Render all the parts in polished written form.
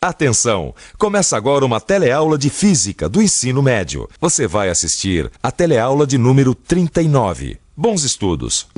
Atenção! Começa agora uma teleaula de Física do ensino médio. Você vai assistir a teleaula de número 39. Bons estudos!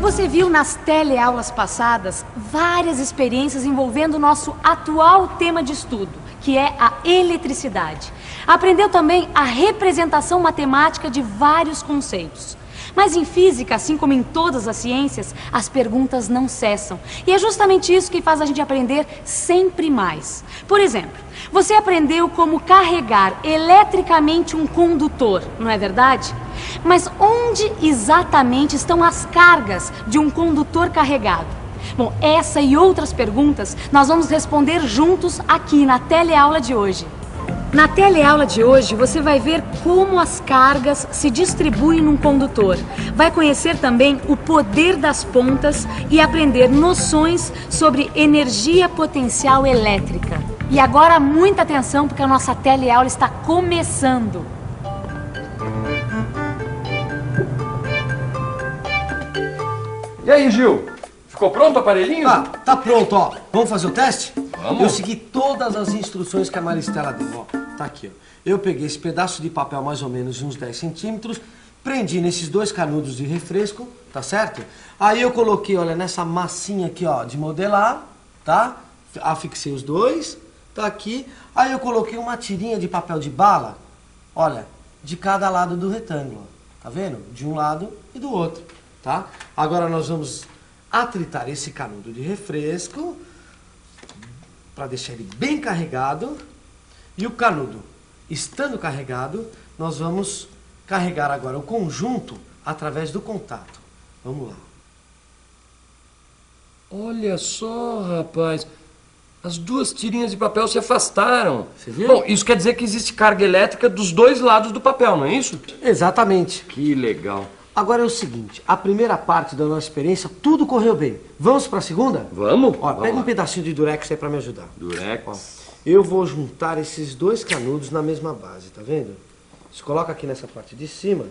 Você viu nas teleaulas passadas várias experiências envolvendo o nosso atual tema de estudo, que é a eletricidade. Aprendeu também a representação matemática de vários conceitos. Mas em física, assim como em todas as ciências, as perguntas não cessam. E é justamente isso que faz a gente aprender sempre mais. Por exemplo, você aprendeu como carregar eletricamente um condutor, não é verdade? Mas onde exatamente estão as cargas de um condutor carregado? Bom, essa e outras perguntas nós vamos responder juntos aqui na teleaula de hoje. Na teleaula de hoje, você vai ver como as cargas se distribuem num condutor. Vai conhecer também o poder das pontas e aprender noções sobre energia potencial elétrica. E agora, muita atenção, porque a nossa teleaula está começando. E aí, Gil? Ficou pronto o aparelhinho? Ah, tá pronto, ó. Vamos fazer o teste? Vamos. Eu segui todas as instruções que a Maristela deu, ó. Tá aqui, ó. Eu peguei esse pedaço de papel mais ou menos de uns 10 centímetros, prendi nesses dois canudos de refresco, tá certo? Aí eu coloquei, olha, nessa massinha aqui, ó, de modelar, tá? Afixei os dois, tá aqui. Aí eu coloquei uma tirinha de papel de bala, olha, de cada lado do retângulo, tá vendo? De um lado e do outro, tá? Agora nós vamos atritar esse canudo de refresco para deixar ele bem carregado. E o canudo estando carregado, nós vamos carregar agora o conjunto através do contato. Vamos lá. Olha só, rapaz. As duas tirinhas de papel se afastaram. Você viu? Bom, isso quer dizer que existe carga elétrica dos dois lados do papel, não é isso? Exatamente. Que legal. Agora é o seguinte, a primeira parte da nossa experiência, tudo correu bem. Vamos para a segunda? Vamos? Ó, Vamos pega um lá. pedacinho de durex aí para me ajudar. Durex. Ó, eu vou juntar esses dois canudos na mesma base, tá vendo? Você coloca aqui nessa parte de cima,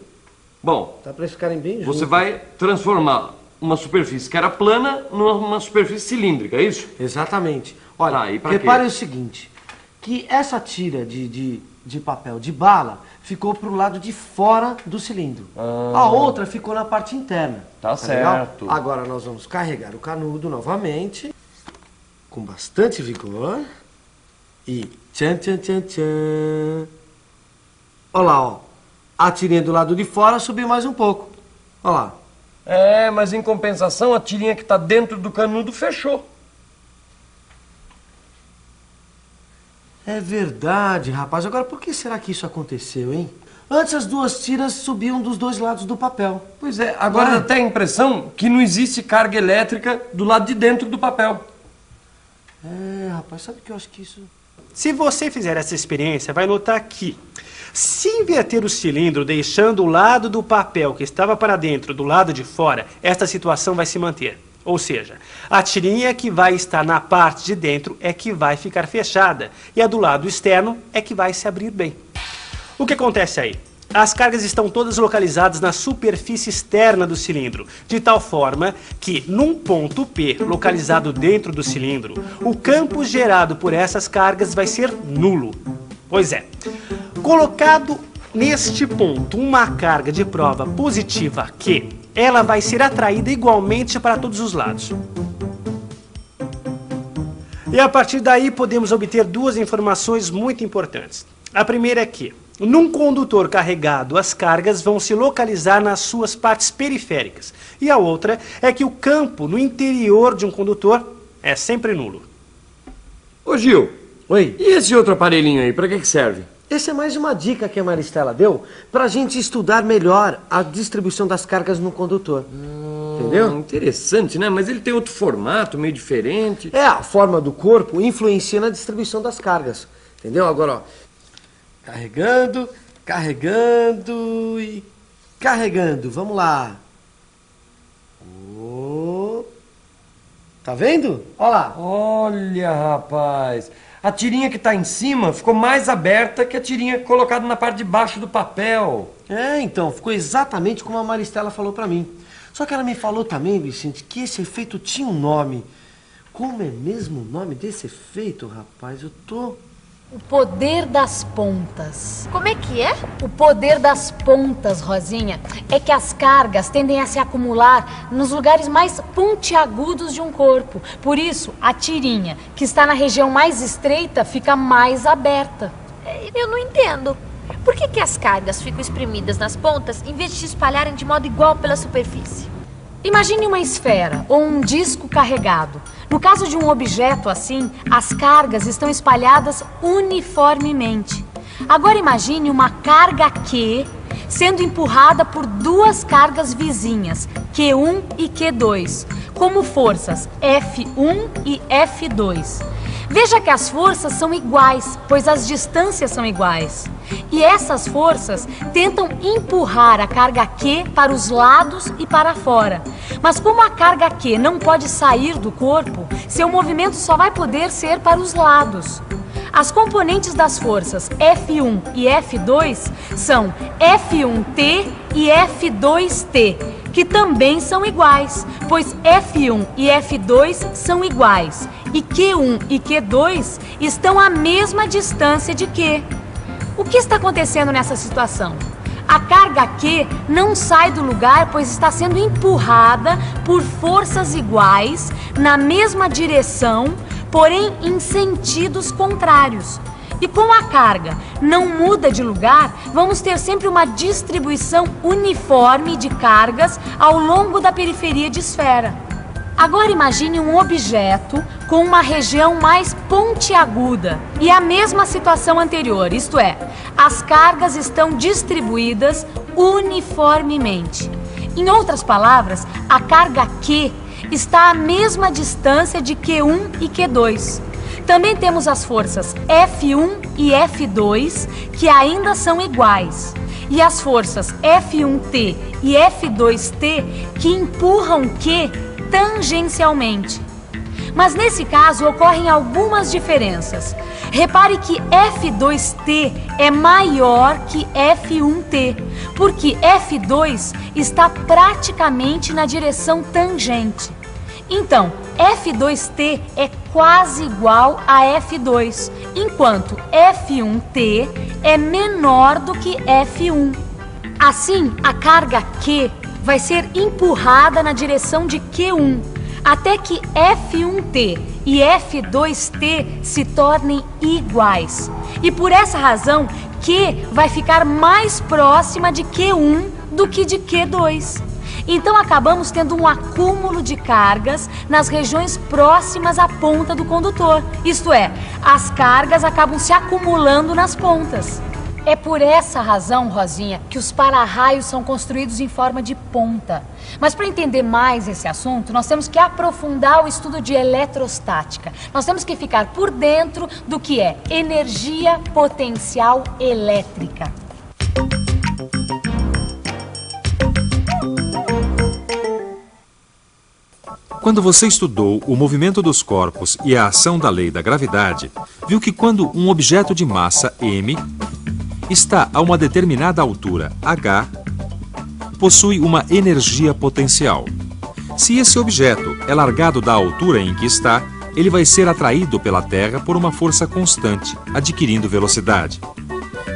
Bom, tá para eles ficarem bem juntos. você vai transformar uma superfície que era plana numa superfície cilíndrica, é isso? Exatamente. Olha, Tá, e pra repare quê? o seguinte, que essa tira de papel de bala ficou pro lado de fora do cilindro. A outra ficou na parte interna. Tá legal? certo. Agora nós vamos carregar o canudo novamente, com bastante vigor. E tchan, tchan, tchan, tchan. Olha lá, ó. A tirinha do lado de fora subiu mais um pouco. Olha lá. É, mas em compensação, a tirinha que está dentro do canudo fechou. É verdade, rapaz. Agora, por que será que isso aconteceu, hein? Antes as duas tiras subiam dos dois lados do papel. Pois é, agora dá até a impressão que não existe carga elétrica do lado de dentro do papel. É, rapaz, sabe que eu acho que isso... Se você fizer essa experiência, vai notar que, se inverter o cilindro deixando o lado do papel que estava para dentro do lado de fora, esta situação vai se manter. Ou seja, a tirinha que vai estar na parte de dentro é que vai ficar fechada e a do lado externo é que vai se abrir bem. O que acontece aí? As cargas estão todas localizadas na superfície externa do cilindro, de tal forma que, num ponto P localizado dentro do cilindro, o campo gerado por essas cargas vai ser nulo. Pois é, colocado neste ponto uma carga de prova positiva Q, ela vai ser atraída igualmente para todos os lados. E a partir daí podemos obter duas informações muito importantes. A primeira é que, num condutor carregado, as cargas vão se localizar nas suas partes periféricas. E a outra é que o campo no interior de um condutor é sempre nulo. Ô Gil, Oi? e esse outro aparelhinho aí, pra que serve? Essa é mais uma dica que a Maristela deu pra gente estudar melhor a distribuição das cargas no condutor. Entendeu? Interessante, né? Mas ele tem outro formato, meio diferente. É, a forma do corpo influencia na distribuição das cargas. Entendeu? Agora, ó. Carregando, carregando e carregando. Vamos lá. Tá vendo? Olha lá. Olha, rapaz. A tirinha que tá em cima ficou mais aberta que a tirinha colocada na parte de baixo do papel. É, então, ficou exatamente como a Maristela falou pra mim. Só que ela me falou também, Vicente, que esse efeito tinha um nome. Como é mesmo o nome desse efeito, rapaz? Eu tô... O poder das pontas. Como é que é? O poder das pontas, Rosinha, é que as cargas tendem a se acumular nos lugares mais pontiagudos de um corpo. Por isso, a tirinha, que está na região mais estreita, fica mais aberta. Eu não entendo. Por que as cargas ficam espremidas nas pontas em vez de se espalharem de modo igual pela superfície? Imagine uma esfera ou um disco carregado. No caso de um objeto assim, as cargas estão espalhadas uniformemente. Agora imagine uma carga Q sendo empurrada por duas cargas vizinhas, Q1 e Q2, como forças F1 e F2. Veja que as forças são iguais, pois as distâncias são iguais. E essas forças tentam empurrar a carga Q para os lados e para fora. Mas como a carga Q não pode sair do corpo, seu movimento só vai poder ser para os lados. As componentes das forças F1 e F2 são F1T e F2T, que também são iguais, pois F1 e F2 são iguais e Q1 e Q2 estão à mesma distância de Q. O que está acontecendo nessa situação? A carga Q não sai do lugar, pois está sendo empurrada por forças iguais na mesma direção, porém em sentidos contrários. E como a carga não muda de lugar, vamos ter sempre uma distribuição uniforme de cargas ao longo da periferia de esfera. Agora imagine um objeto com uma região mais pontiaguda e a mesma situação anterior, isto é, as cargas estão distribuídas uniformemente. Em outras palavras, a carga Q está à mesma distância de Q1 e Q2. Também temos as forças F1 e F2, que ainda são iguais, e as forças F1T e F2T, que empurram Q tangencialmente. Mas nesse caso ocorrem algumas diferenças. Repare que F2T é maior que F1T, porque F2 está praticamente na direção tangente. Então, F2T é quase igual a F2, enquanto F1T é menor do que F1. Assim, a carga Q vai ser empurrada na direção de Q1, até que F1T e F2T se tornem iguais. E por essa razão, Q vai ficar mais próxima de Q1 do que de Q2. Então acabamos tendo um acúmulo de cargas nas regiões próximas à ponta do condutor. Isto é, as cargas acabam se acumulando nas pontas. É por essa razão, Rosinha, que os para-raios são construídos em forma de ponta. Mas para entender mais esse assunto, nós temos que aprofundar o estudo de eletrostática. Nós temos que ficar por dentro do que é energia potencial elétrica. Quando você estudou o movimento dos corpos e a ação da lei da gravidade, viu que quando um objeto de massa m está a uma determinada altura h, possui uma energia potencial. Se esse objeto é largado da altura em que está, ele vai ser atraído pela Terra por uma força constante, adquirindo velocidade.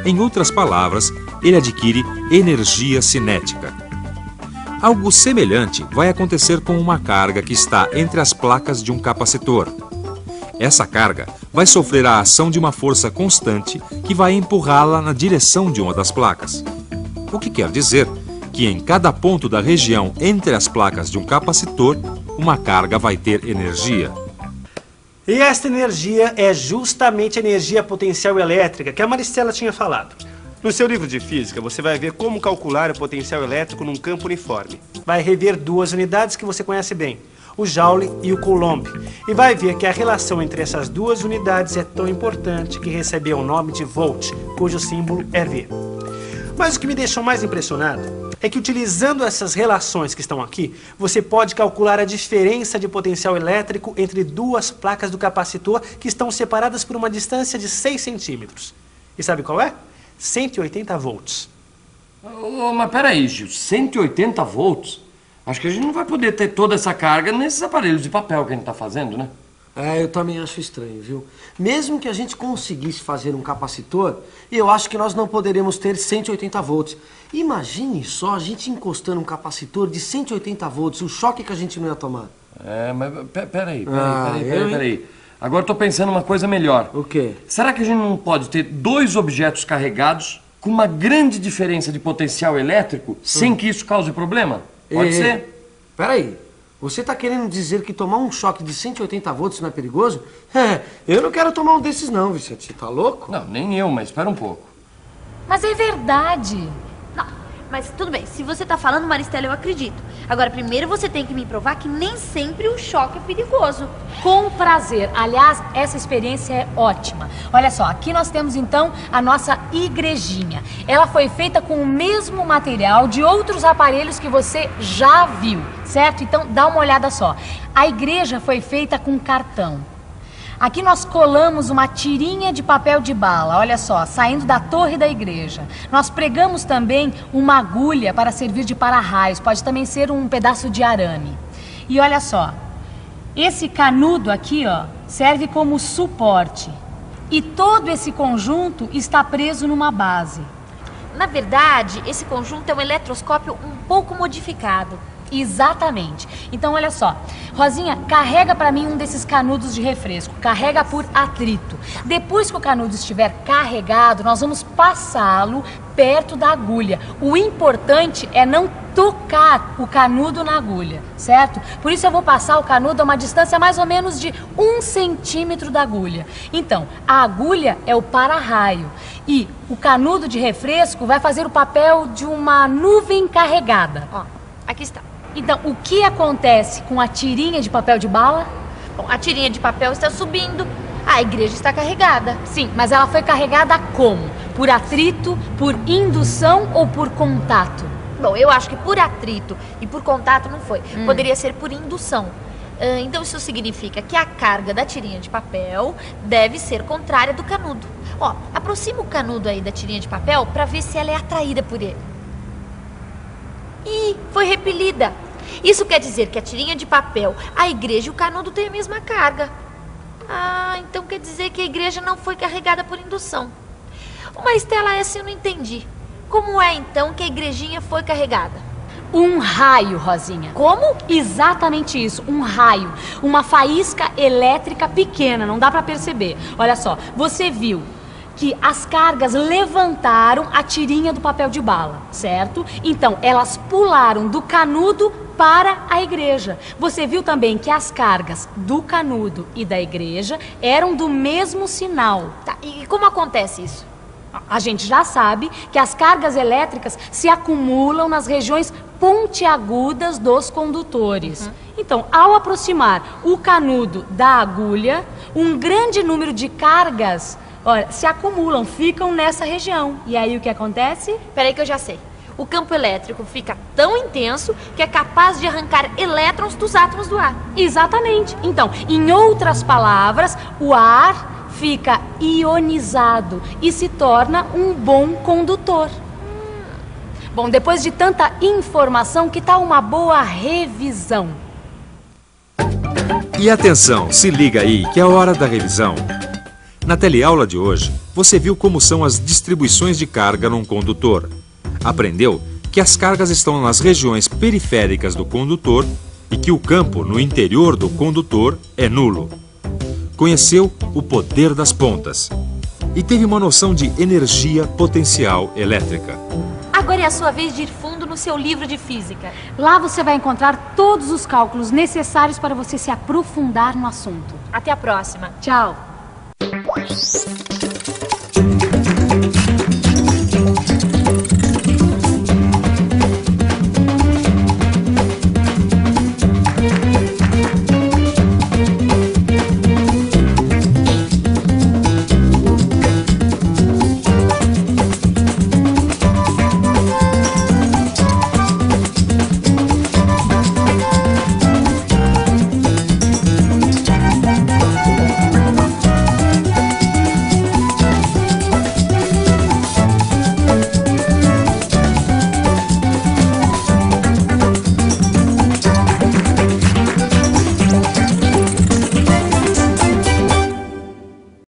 Em outras palavras, ele adquire energia cinética. Algo semelhante vai acontecer com uma carga que está entre as placas de um capacitor. Essa carga vai sofrer a ação de uma força constante que vai empurrá-la na direção de uma das placas. O que quer dizer que em cada ponto da região entre as placas de um capacitor, uma carga vai ter energia. E esta energia é justamente a energia potencial elétrica que a Maristela tinha falado. No seu livro de física, você vai ver como calcular o potencial elétrico num campo uniforme. Vai rever duas unidades que você conhece bem, o Joule e o Coulomb, e vai ver que a relação entre essas duas unidades é tão importante que recebeu o nome de volt, cujo símbolo é V. Mas o que me deixou mais impressionado é que utilizando essas relações que estão aqui, você pode calcular a diferença de potencial elétrico entre duas placas do capacitor que estão separadas por uma distância de 6 centímetros. E sabe qual é? 180 volts. Mas peraí, Gil, 180 volts? Acho que a gente não vai poder ter toda essa carga nesses aparelhos de papel que a gente está fazendo, né? É, eu também acho estranho, viu? Mesmo que a gente conseguisse fazer um capacitor, eu acho que nós não poderíamos ter 180 volts. Imagine só a gente encostando um capacitor de 180 volts, o choque que a gente não ia tomar. É, mas peraí. Agora eu tô pensando uma coisa melhor. O quê? Será que a gente não pode ter 2 objetos carregados com uma grande diferença de potencial elétrico sem que isso cause problema? Pode ser? Peraí, você tá querendo dizer que tomar um choque de 180 volts não é perigoso? Eu não quero tomar um desses não, Vicente. Você tá louco? Não, nem eu, mas espera um pouco. Mas é verdade. Não, mas tudo bem, se você tá falando, Maristela, eu acredito. Agora, primeiro você tem que me provar que nem sempre o choque é perigoso. Com prazer. Aliás, essa experiência é ótima. Olha só, aqui nós temos então a nossa igrejinha. Ela foi feita com o mesmo material de outros aparelhos que você já viu, certo? Então dá uma olhada só. A igreja foi feita com cartão. Aqui nós colamos uma tirinha de papel de bala, olha só, saindo da torre da igreja. Nós pregamos também uma agulha para servir de para-raios, pode também ser um pedaço de arame. E olha só, esse canudo aqui, ó, serve como suporte. E todo esse conjunto está preso numa base. Na verdade, esse conjunto é um eletroscópio um pouco modificado. Exatamente. Então, olha só. Rosinha, carrega pra mim um desses canudos de refresco. Carrega por atrito. Depois que o canudo estiver carregado, nós vamos passá-lo perto da agulha. O importante é não tocar o canudo na agulha, certo? Por isso eu vou passar o canudo a uma distância mais ou menos de 1 centímetro da agulha. Então, a agulha é o para-raio e o canudo de refresco vai fazer o papel de uma nuvem carregada. Ó, aqui está. Então, o que acontece com a tirinha de papel de bala? Bom, a tirinha de papel está subindo, a igreja está carregada. Sim, mas ela foi carregada como? Por atrito, por indução ou por contato? Bom, eu acho que por atrito e por contato não foi. Poderia ser por indução. Então isso significa que a carga da tirinha de papel deve ser contrária do canudo. Ó, aproxima o canudo aí da tirinha de papel para ver se ela é atraída por ele. Ih, foi repelida. Isso quer dizer que a tirinha de papel, a igreja e o canudo têm a mesma carga. Ah, então quer dizer que a igreja não foi carregada por indução. Mas Estela, essa eu não entendi. Como é então que a igrejinha foi carregada? Um raio, Rosinha. Como? Exatamente isso, um raio. Uma faísca elétrica pequena, não dá pra perceber. Olha só, você viu que as cargas levantaram a tirinha do papel de bala, certo? Então, elas pularam do canudo para a igreja. Você viu também que as cargas do canudo e da igreja eram do mesmo sinal. Tá, e como acontece isso? A gente já sabe que as cargas elétricas se acumulam nas regiões pontiagudas dos condutores. Então, ao aproximar o canudo da agulha, um grande número de cargas, olha, se acumulam, ficam nessa região. E aí o que acontece? Peraí que eu já sei. O campo elétrico fica tão intenso que é capaz de arrancar elétrons dos átomos do ar. Exatamente. Então, em outras palavras, o ar fica ionizado e se torna um bom condutor. Bom, depois de tanta informação, que tal uma boa revisão? E atenção, se liga aí que é a hora da revisão. Na teleaula de hoje, você viu como são as distribuições de carga num condutor. Aprendeu que as cargas estão nas regiões periféricas do condutor e que o campo no interior do condutor é nulo. Conheceu o poder das pontas e teve uma noção de energia potencial elétrica. Agora é a sua vez de ir fundo no seu livro de física. Lá você vai encontrar todos os cálculos necessários para você se aprofundar no assunto. Até a próxima. Tchau.